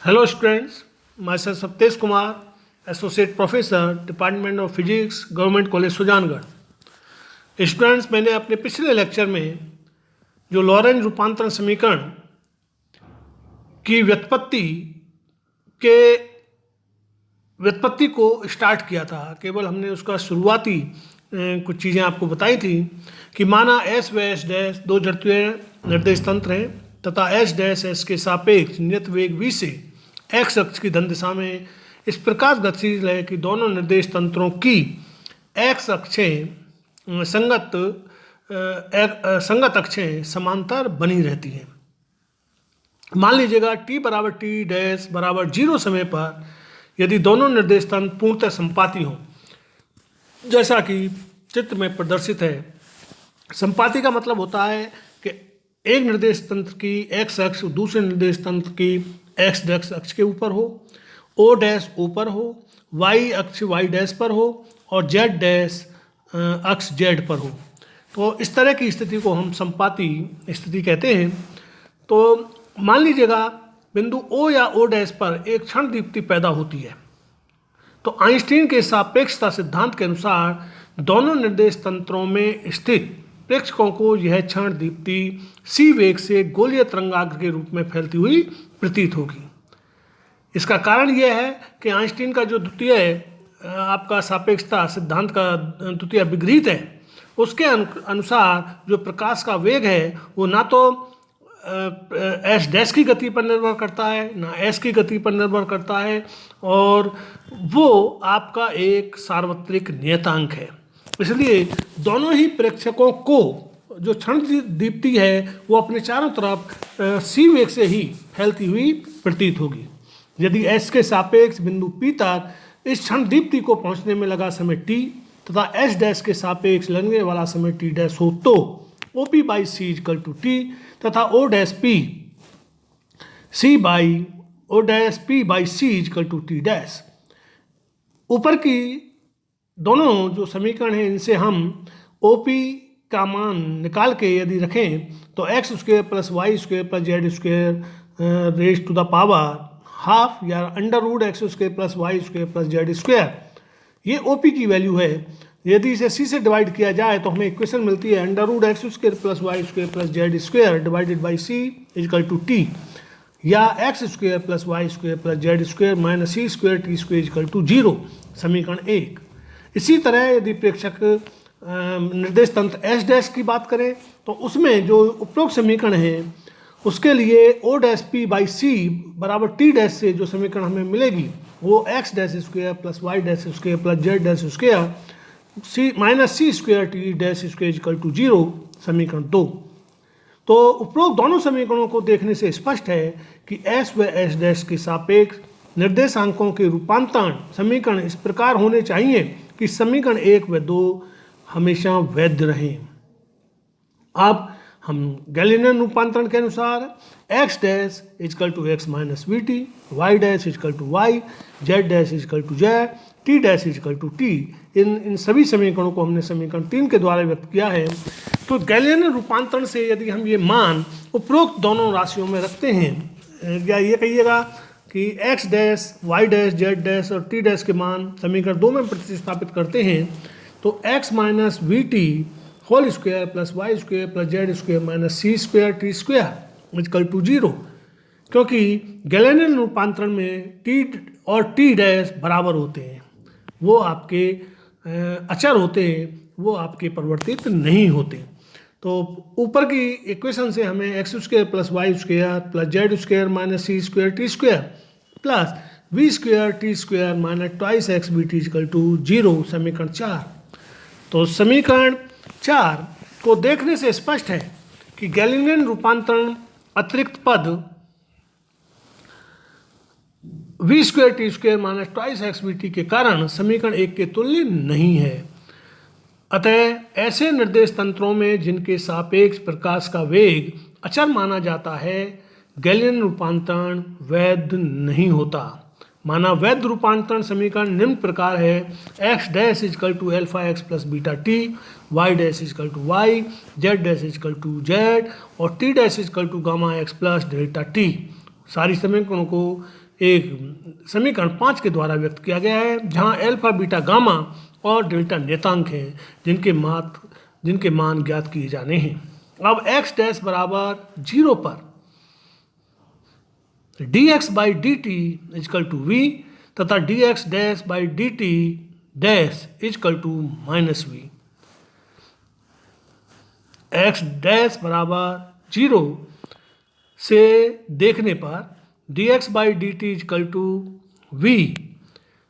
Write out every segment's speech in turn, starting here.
Hello students, myself Saptesh Kumar, Associate Professor, Department of Physics, Government College Sujangarh. Students, मैंने अपने पिछले lecture में जो लॉरेंज रूपांतरण समीकरण की व्युत्पत्ति को स्टार्ट किया था। केवल हमने उसका शुरुआती कुछ चीज़ें आपको बताई थी कि माना एस व एस डैश दो जड़त्वीय निर्देश तंत्र हैं तथा एस डैश एस के सापेक्ष नियत वेग v से एक्स अक्ष की धन दिशा में इस प्रकार गतिशील है कि दोनों निर्देश तंत्रों की एक्स अक्षें संगत अक्षें समांतर बनी रहती हैं। मान लीजिएगा t बराबर टी डैश बराबर 0 समय पर यदि दोनों निर्देश तंत्र पूर्णतः संपाती हों, जैसा कि चित्र में प्रदर्शित है। संपाती का मतलब होता है कि एक निर्देश तंत्र की एक्स अक्ष दूसरे निर्देश तंत्र की एक्स डैश अक्ष के ऊपर हो, ओ डैश ओ पर हो, वाई अक्ष वाई डैश पर हो और जेड डैश अक्ष जेड पर हो। तो इस तरह की स्थिति को हम संपाती स्थिति कहते हैं। तो मान लीजिएगा बिंदु ओ या ओ डैश पर एक क्षण दीप्ति पैदा होती है, तो आइंस्टीन के सापेक्षता सिद्धांत के अनुसार दोनों निर्देश तंत्रों में स्थित प्रेक्षकों को यह क्षण दीप्ति सी वेग से गोलीय तरंगाग्र के रूप में फैलती हुई प्रतीत होगी। इसका कारण यह है कि आइंस्टीन का जो द्वितीय आपका सापेक्षता सिद्धांत का द्वितीय विगृहीत है, उसके अनुसार जो प्रकाश का वेग है वो ना तो एस डैश की गति पर निर्भर करता है ना एस की गति पर निर्भर करता है, और वो आपका एक सार्वत्रिक नियतांक है। इसलिए दोनों ही प्रेक्षकों को जो क्षण दीप्ति है वो अपने चारों तरफ सी वेग से ही फैलती हुई प्रतीत होगी। यदि एस के सापेक्ष बिंदु पी तक इस क्षण दीप्ति को पहुंचने में लगा समय टी तथा एस डैश के सापेक्ष लगने वाला समय टी डैश हो, तो o p by c equal to t तथा o dash p c by o dash P by c equal to t dash. ऊपर की दोनों जो समीकरण हैं इनसे हम ओ पी का मान निकाल के यदि रखें तो x square plus Y square plus Z square raise to the power half या under root x square plus Y square plus Z square, ये ओ पी की वैल्यू है। यदि इसे सी से डिवाइड किया जाए तो हमें इक्वेशन मिलती है under root x square plus Y square plus Z square divided by c equal to t, या x square plus Y square plus Z square minus C square T square equal to 0, समीकरण 1। इसी तरह यदि प्रेक्षक निर्देश तंत्र S dash की बात करें तो उसमें जो उपरोक्त समीकरण है उसके लिए O dash P by C बराबर टी डैश से जो समीकरण हमें मिलेगी वो X dash square plus Y dash square plus Z dash square C minus C square T dash square equal to 0, समीकरण 2। तो उपरोक्त दोनों समीकरणों को देखने से स्पष्ट है कि एस व एस डैश के सापेक्ष निर्देशांकों के रूपांतरण समीकरण इस प्रकार होने चाहिए कि समीकरण 1 व 2 हमेशा वैध रहें। अब हम गैलीलियन रूपांतरण के अनुसार x dash equal to x minus we t, y dash equal to Y, Z dash equal to z, t dash equal to t, इन सभी समीकरणों को हमने समीकरण 3 के द्वारा व्यक्त किया है। तो गैलीलियन रूपांतरण से यदि हम ये मान उपरोक्त दोनों राशियों में रखते हैं, या ये कहिएगा कि X dash Y dash Z dash और टी डैश के मान समीकरण 2 में प्रतिस्थापित करते हैं, तो X minus we T whole square plus Y square plus Z square minus C square T square equal to 0, क्योंकि गैलीलियन रूपांतरण में टी और टी डैश बराबर होते हैं, वो आपके अचर होते हैं, वो आपके परिवर्तित नहीं होते। तो ऊपर की इक्वेशन से हमें X square plus Y square plus Z square minus C square T square plus V square T square minus twice X B T equal to 0, समीकरण 4। तो समीकरण 4 को देखने से स्पष्ट है कि गैलीलियन रूपांतरण अतिरिक्त पद V square T square minus twice X B T के कारण समीकरण 1 के तुल्य नहीं है। अतः ऐसे निर्देश तंत्रों में जिनके सापेक्ष प्रकाश का वेग अचर माना जाता है, गैलीलियन रूपांतरण वैध नहीं होता। माना वैध रूपांतरण समीकरण निम्न प्रकार है: x dash is equal to alpha x plus beta t, y dash is equal to Y, Z dash is equal to z और T dash is equal to gamma x plus delta t. सारी समीकरणों को एक समीकरण 5 के द्वारा व्यक्त किया गया है, जहां अल्फा, बीटा, गामा और डेल्टा नेतांक हैं जिनके मान ज्ञात किए जाने हैं। अब x डैश बराबर 0 पर dx by D T equal to V तथा dx dash by D T dash is equal to minus V. x dash बराबर 0 से देखने पर dx by D T equal to V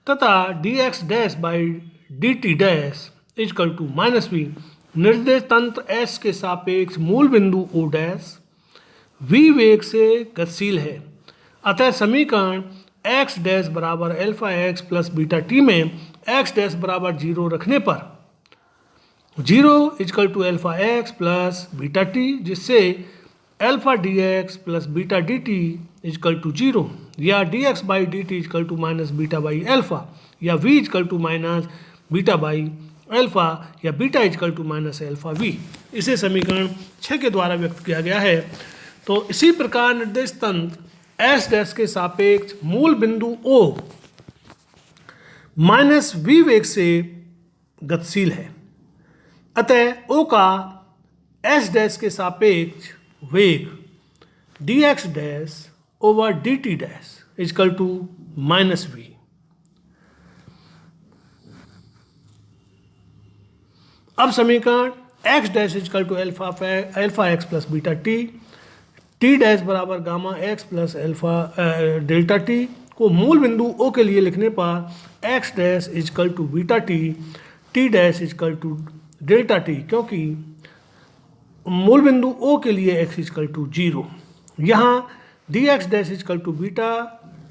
तथा dx dash by D T dash is equal to minus V. निर्देश तंत्र s के सापेक्ष मूल बिंदु o डैश v वेग से गतिशील है, अतः समीकरण x डैश बराबर alpha x plus beta t में x डैश बराबर 0 रखने पर 0 equal to alpha x plus beta t, जिससे alpha dx plus beta dt equal to 0 या dx by dt equal to minus beta by alpha या v equal to minus beta by alpha या beta equal to minus alpha v। इसे समीकरण 6 के द्वारा व्यक्त किया गया है। तो इसी प्रकार निर्देश तंत्र s डैश के सापेक्ष मूल बिंदु O माइनस v वेग से गतिशील है, अतः O का s डैश के सापेक्ष वेग dx dash over dt dash is equal to minus v। अब समीकरण x dash is equal to alpha x plus beta t dash बराबर gamma x plus alpha delta t को मूल बिंदु O के लिए लिखने पर x dash is equal to beta t dash is equal to delta t, क्योंकि मूल बिंदु O के लिए x इजकल टू 0। यहाँ dx dash is equal to beta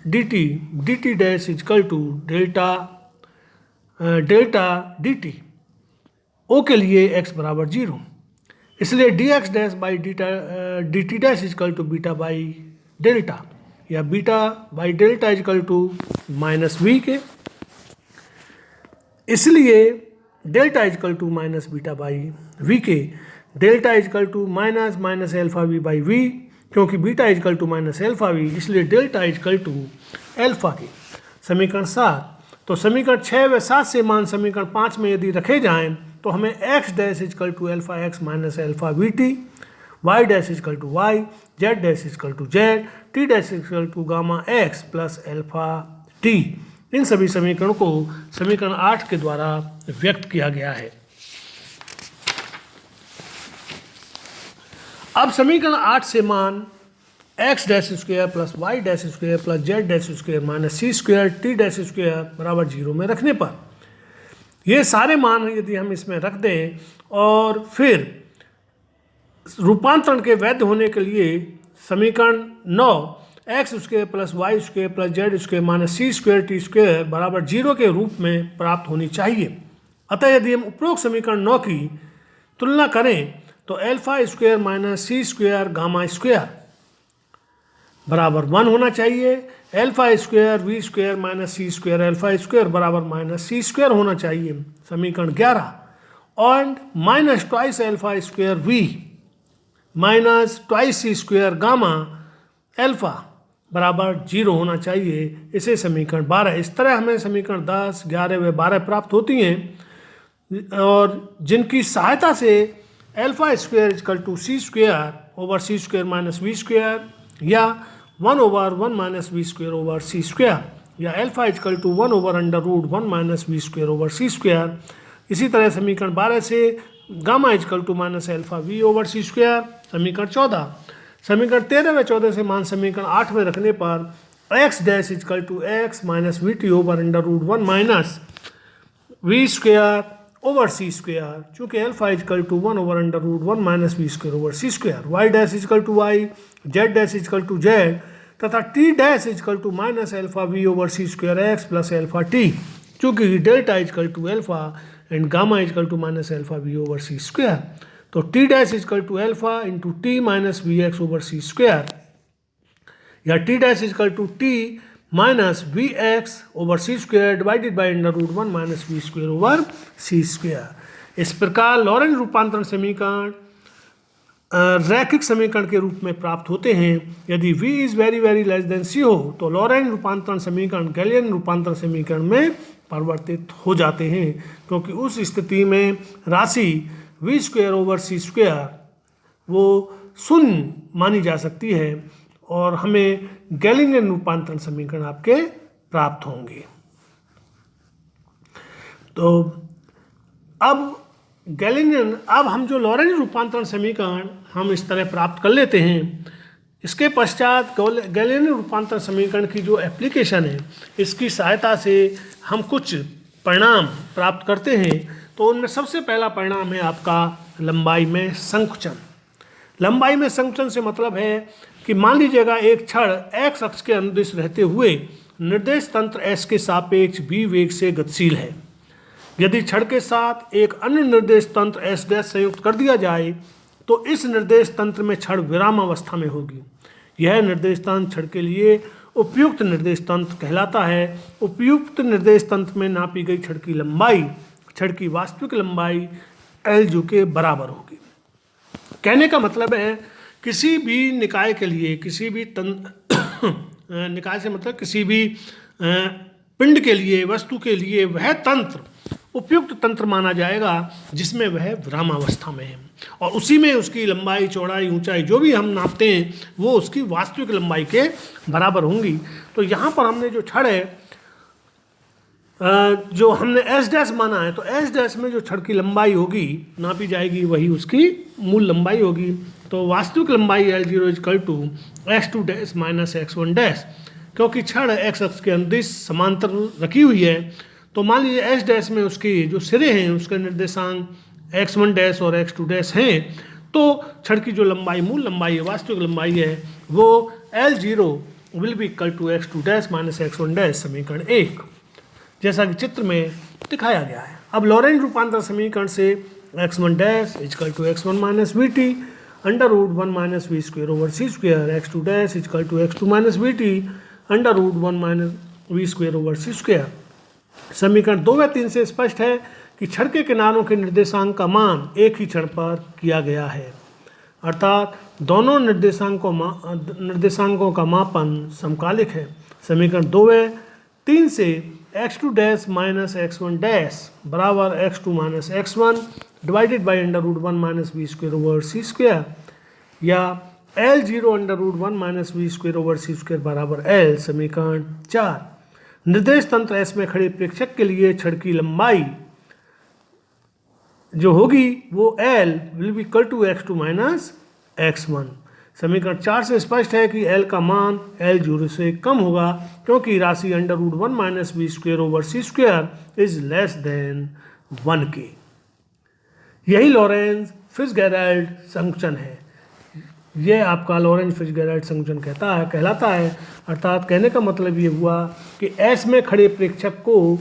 dt dash is equal to delta dt O के लिए x बराबर 0, इसलिए dx dash by dt dash is equal to beta by delta या beta by delta is equal to minus v के, इसलिए delta is equal to minus beta by v के, delta is equal to minus minus alpha v by v, क्योंकि beta equal to minus alpha v, इसलिए delta is equal to alpha के। समीकरण 7। तो समीकरण 6 व 7 से मान समीकरण 5 में यदि रखे जाएं तो हमें x dash is equal to alpha x minus alpha V T, y dash is equal to y, z dash is equal to z, t dash is equal to gamma x plus alpha t, इन सभी समीकरणों को समीकरण 8 के द्वारा व्यक्त किया गया है। अब समीकरण 8 से मान x dash square plus y dash square plus z dash square minus c square t dash square बराबर 0 में रखने पर ये सारे मान यदि हम इसमें रख दें और फिर रूपांतरण के वैध होने के लिए समीकरण 9 x square plus Y square plus Z square minus सी स्क्वायर टी स्क्वायर बराबर 0 के रूप में प्राप्त होनी चाहिए। अतः यदि हम उपरोक्त समीकरण 9 की तुलना करें तो अल्फा स्क्वायर माइनस सी स्क्वायर गामा स्क्वायर बराबर 1 होना चाहिए, alpha square V square minus सी स्क्वायर अल्फा स्क्वायर बराबर माइनस सी स्क्वायर होना चाहिए। समीकरण 11 और minus twice alpha square V minus twice C square gamma alpha बराबर 0 होना चाहिए। इसे समीकरण 12। इस तरह हमें समीकरण 10, 11 व 12 प्राप्त होती हैं और जिनकी सहायता से alpha square equal to C square over C square minus V square या 1 over 1 minus V square over C square या alpha is equal to 1 over under root 1 minus V square over C square. इसी तरह समीकरण 12 से gamma equal to minus alpha V over C square. समीकरण 14। समीकरण 13 व 14 से मान समीकरण 8 में रखने पर X dash is equal to x minus we T over under root 1 minus V square over C square, चूँकि alpha is equal to 1 over under root 1 minus V square over C square, Y dash is equal to Y, Z dash is equal to Z तथा T dash is equal to minus alpha V over C square X plus alpha T, चूँकि delta is equal to alpha and gamma equal to minus alpha V over C square. तो T dash is equal to alpha into T minus V X over C square या T dash is equal to T minus V X over C square divided by under root 1 minus V square over C square. इस प्रकार Laurent रूपांतरण समीकरण रैखिक समीकरण के रूप में प्राप्त होते हैं। यदि v is very very less than c हो तो लॉरेंट रूपांतरण समीकरण गैलियन रूपांतरण समीकरण में परिवर्तित हो जाते हैं, क्योंकि उस स्थिति में राशि v square over c square वो शून्य मानी जा सकती है और हमें गैलिलियन रूपांतरण समीकरण आपके प्राप्त होंगे। तो अब गैलिलियन, अब हम जो लॉरेंट रूपांतरण समीकरण हम इस तरह प्राप्त कर लेते हैं, इसके पश्चात गैलिलियन रूपांतरण समीकरण की जो एप्लीकेशन है, इसकी सहायता से हम कुछ परिणाम प्राप्त करते हैं। तो उनमें सबसे पहला परिणाम है आपका लंबाई में संकुचन। लंबाई में संकुचन से मतलब है कि मान लीजिएगा एक छड़ x अक्ष के अनुदिश रहते हुए निर्देश तंत्र s के सापेक्ष v वेग से गतिशील है। यदि छड़ के साथ एक अन्य निर्देश तंत्र s डैश संयुक्त कर दिया जाए तो इस निर्देश तंत्र में छड़ विराम अवस्था में होगी। यह निर्देश तंत्र छड़ के लिए उपयुक्त निर्देश तंत्र कहलाता है। उपयुक्त निर्देश तंत्र में नापी गई छड़ की लंबाई छड़ की वास्तविक लंबाई L जो के बराबर होगी। कहने का मतलब है किसी भी निकाय के लिए, किसी भी निकाय से मतलब किसी भी पिंड के लिए, वस्तु के लिए वह तंत्र उपयुक्त तंत्र माना जाएगा जिसमें वह विरामावस्था में है और उसी में उसकी लंबाई, चौड़ाई, ऊंचाई जो भी हम नापते हैं वो उसकी वास्तविक लंबाई के बराबर होंगी। तो यहाँ पर हमने जो छड़ है जो हमने एस डैश माना है, तो एस डैश में जो छड़ की लंबाई होगी नापी जाएगी वही उसकी मूल लंबाई होगी। तो वास्तविक लंबाई L0 equal to x2 dash minus x1 dash, क्योंकि छड़ x अक्ष के अनुदिश समांतर रखी हुई है। तो मान लीजिए एस डैश में उसके जो सिरे हैं उसके निर्देशांक x1 डैश और x2 डैश हैं, तो छड़ की जो लंबाई, मूल लंबाई है, वास्तविक लंबाई है, वो L0 will be equal to x2 dash minus x1 dash, समीकरण 1, जैसा कि चित्र में दिखाया गया है। अब लॉरेंट रूपांतरण समीकरण से x1 dash is equal to x1 minus we t under root 1 minus v square over c square, x2 dash is equal to x2 minus we t under root 1 minus v square over c square. समीकरण 2 व 3 से स्पष्ट है कि छड़ के किनारों के निर्देशांक का मान एक ही छड़ पर किया गया है, अर्थात दोनों निर्देशांकों का मापन समकालिक है। समीकरण 2 व 3 से x2 dash minus x1 dash बराबर x2 minus x1 divided by under root 1 minus v square over c square, या L0 under root 1 minus v square over c square बराबर L। समीकरण 4, निर्देश तंत्र S में खड़े प्रेक्षक के लिए छड़ की लंबाई जो होगी वो L will be equal to x2 minus x1। समीकरण 4 से स्पष्ट है कि L का मान L0 से कम होगा, क्योंकि राशि under root 1 minus v square over c square is less than 1 के। यही लॉरेंज फिट्जगेराल्ड संकुचन है। यह आपका लॉरेंज फिट्जगेराल्ड संकुचन कहलाता है। अर्थात कहने का मतलब ये हुआ कि S में खड़े प्रेक्षक को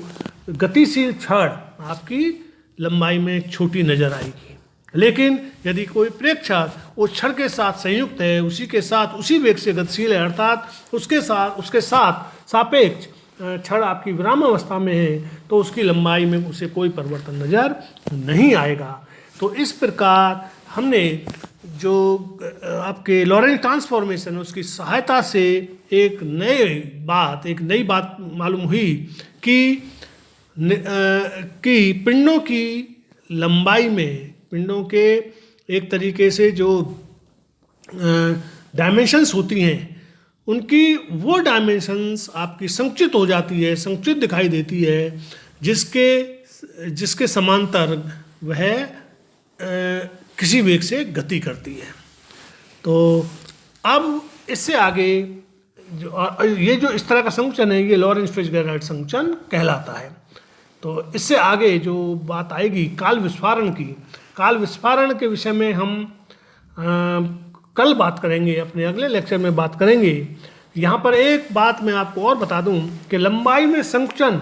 गतिशील छड़ आपकी लंबाई में छोटी नजर आएगी, लेकिन यदि कोई प्रेक्षक उस छड़ के साथ संयुक्त है, उसी के साथ उसी वेग से गतिशील है, अर्थात उसके साथ सापेक्ष छड़ आपकी विराम अवस्था में है, तो उसकी लंबाई में उसे कोई परिवर्तन नजर नहीं आएगा। तो इस प्रकार हमने जो आपके लॉरेंट ट्रांसफॉर्मेशन उसकी सहायता से एक नई बात मालूम हुई कि पिंडों की लंबाई में, पिंडों के एक तरीके से जो डायमेंशंस होती हैं उनकी वो डायमेंशंस आपकी संकुचित हो जाती है, संकुचित दिखाई देती है, जिसके समांतर वह किसी वेग से गति करती है। तो अब इससे आगे ये जो इस तरह का संकुचन है ये लॉरेंज फिट्जगेराल्ड संकुचन कहलाता है। तो इससे आगे जो बात आएगी काल विस्फारण की, काल विस्फारण के विषय में हम कल बात करेंगे, अपने अगले लेक्चर में बात करेंगे। यहाँ पर एक बात मैं आपको और बता दूं कि लंबाई में संकुचन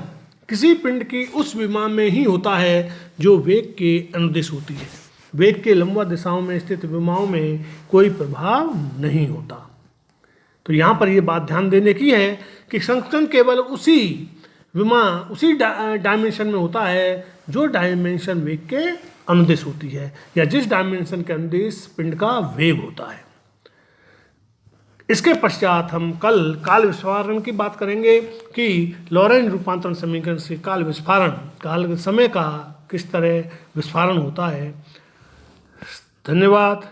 किसी पिंड की उस विमा में ही होता है जो वेग के अनुदिश होती है। वेग के लंबवत दिशाओं में स्थित विमाओं में कोई प्रभाव नहीं होता। तो यहाँ पर यह बात ध्यान देने की है कि संकुचन केवल उसी डायमेंशन में होता है जो डायमेंशन वेग के अनुदिश होती है, या जिस डायमेंशन के अनुदिश पिंड का वेग होता है। इसके पश्चात हम कल काल विस्फारण की बात करेंगे कि लॉरेंज रूपांतरण समीकरण से काल विस्फारण, काल समय का किस तरह विस्फारण होता है। धन्यवाद।